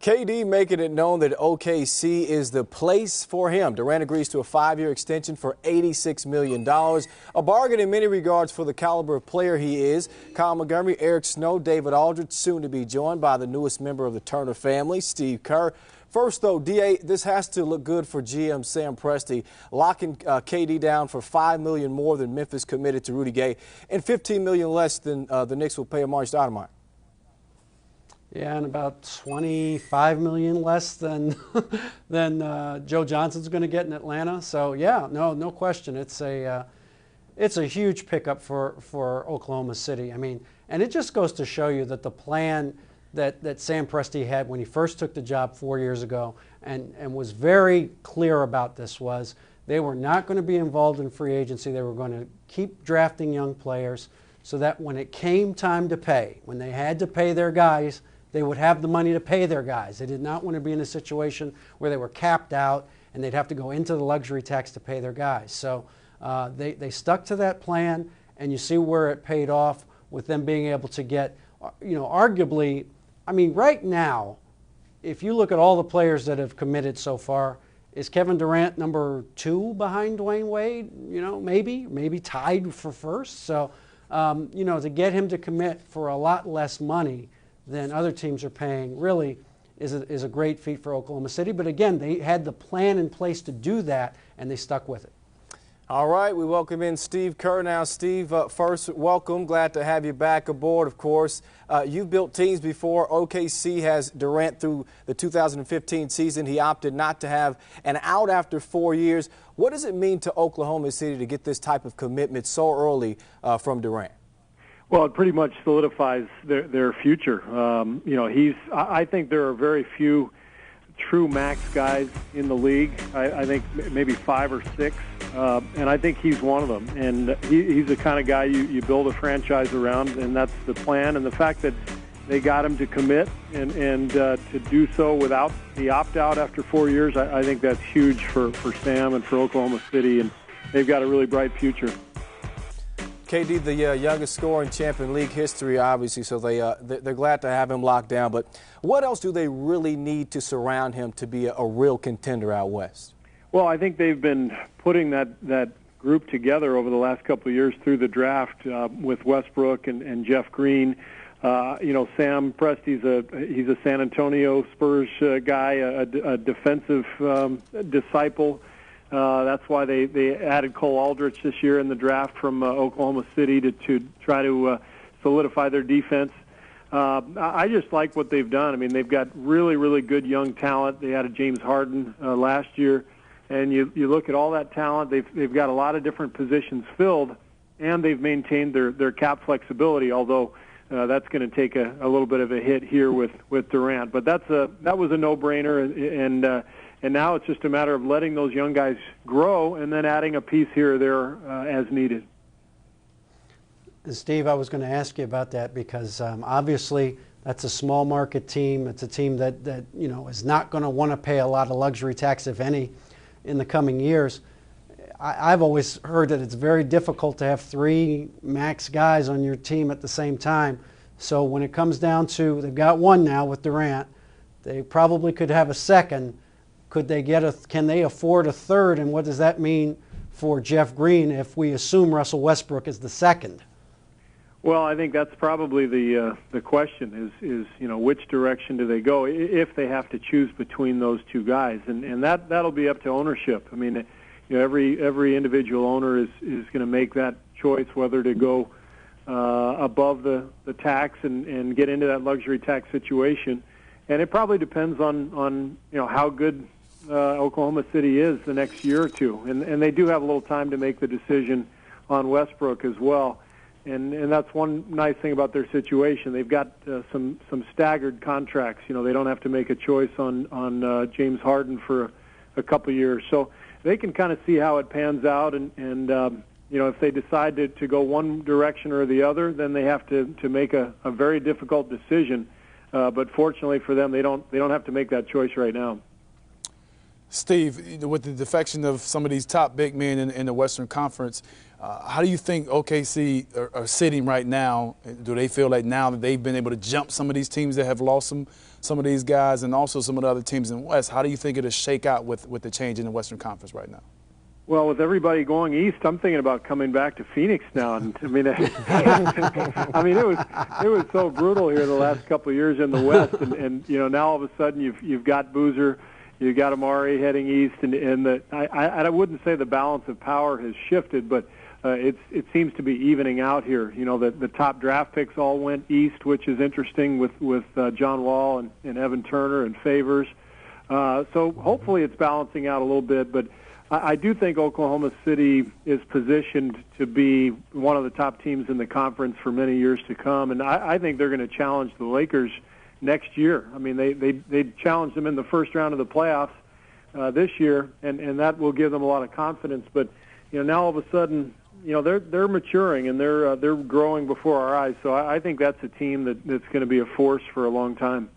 KD making it known that OKC is the place for him. Durant agrees to a 5-year extension for $86 million, a bargain in many regards for the caliber of player he is. Kyle Montgomery, Eric Snow, David Aldridge, soon to be joined by the newest member of the Turner family, Steve Kerr. First, though, DA, this has to look good for GM Sam Presti, locking KD down for $5 million more than Memphis committed to Rudy Gay and $15 million less than the Knicks will pay Amari Stoudemire. Yeah, and about $25 million less than Joe Johnson's going to get in Atlanta. So yeah, no question, it's a huge pickup for Oklahoma City. I mean, and it just goes to show you that the plan that Sam Presti had when he first took the job 4 years ago and was very clear about this was they were not going to be involved in free agency. They were going to keep drafting young players so that when it came time to pay, when they had to pay their guys, they would have the money to pay their guys. They did not want to be in a situation where they were capped out and they'd have to go into the luxury tax to pay their guys. So they stuck to that plan, and you see where it paid off with them being able to get, arguably, I mean, right now, if you look at all the players that have committed so far, is Kevin Durant number 2 behind Dwayne Wade? Maybe tied for first. So, to get him to commit for a lot less money than other teams are paying really is a great feat for Oklahoma City. But again, they had the plan in place to do that, and they stuck with it. All right, we welcome in Steve Kerr now. Steve, first, welcome. Glad to have you back aboard, of course. You've built teams before. OKC has Durant through the 2015 season. He opted not to have an out after 4 years. What does it mean to Oklahoma City to get this type of commitment so early from Durant? Well, it pretty much solidifies their future. I think there are very few true max guys in the league. I think maybe 5 or 6, and I think he's one of them. And he's the kind of guy you build a franchise around, and that's the plan. And the fact that they got him to commit and to do so without the opt-out after 4 years, I think that's huge for Sam and for Oklahoma City, and they've got a really bright future. KD, the youngest scorer in champion league history, obviously, so they're glad to have him locked down. But what else do they really need to surround him to be a real contender out west? Well, I think they've been putting that group together over the last couple of years through the draft with Westbrook and Jeff Green. Sam Presti's he's a San Antonio Spurs guy, a defensive disciple. That's why they added Cole Aldrich this year in the draft from Oklahoma City to try to solidify their defense. I just like what they've done. I mean, they've got really, really good young talent. They added James Harden last year, and you look at all that talent. They've got a lot of different positions filled, and they've maintained their cap flexibility. Although that's going to take a little bit of a hit here with Durant, but that was a no-brainer, and now it's just a matter of letting those young guys grow and then adding a piece here or there as needed. And Steve, I was going to ask you about that because obviously that's a small market team. It's a team that is not going to want to pay a lot of luxury tax, if any, in the coming years. I've always heard that it's very difficult to have 3 max guys on your team at the same time. So when it comes down to, they've got 1 now with Durant, they probably could have a second. Can they afford a third, and what does that mean for Jeff Green if we assume Russell Westbrook is the second? Well, I think that's probably the question is which direction do they go if they have to choose between those 2 guys, and that'll be up to ownership. I mean, every individual owner is going to make that choice whether to go above the tax and get into that luxury tax situation, and it probably depends on how good Oklahoma City is the next year or two, and they do have a little time to make the decision on Westbrook as well, and that's one nice thing about their situation. They've got some staggered contracts. They don't have to make a choice on James Harden for a couple years, so they can kind of see how it pans out, and if they decide to go one direction or the other, then they have to make a very difficult decision. But fortunately for them, they don't have to make that choice right now. Steve, with the defection of some of these top big men in the Western Conference, how do you think OKC are sitting right now? Do they feel like now that they've been able to jump some of these teams that have lost some of these guys and also some of the other teams in the West? How do you think it'll shake out with the change in the Western Conference right now? Well, with everybody going east, I'm thinking about coming back to Phoenix now. And I mean, it was so brutal here the last couple of years in the West, and now all of a sudden you've got Boozer, you've got Amari heading east, and I wouldn't say the balance of power has shifted, but it seems to be evening out here. The top draft picks all went east, which is interesting with John Wall and Evan Turner and Favors. So hopefully it's balancing out a little bit, but I do think Oklahoma City is positioned to be one of the top teams in the conference for many years to come, and I think they're going to challenge the Lakers next year. I mean, they challenged them in the first round of the playoffs this year, and that will give them a lot of confidence. But now all of a sudden, they're maturing and they're growing before our eyes. So I think that's a team that's going to be a force for a long time.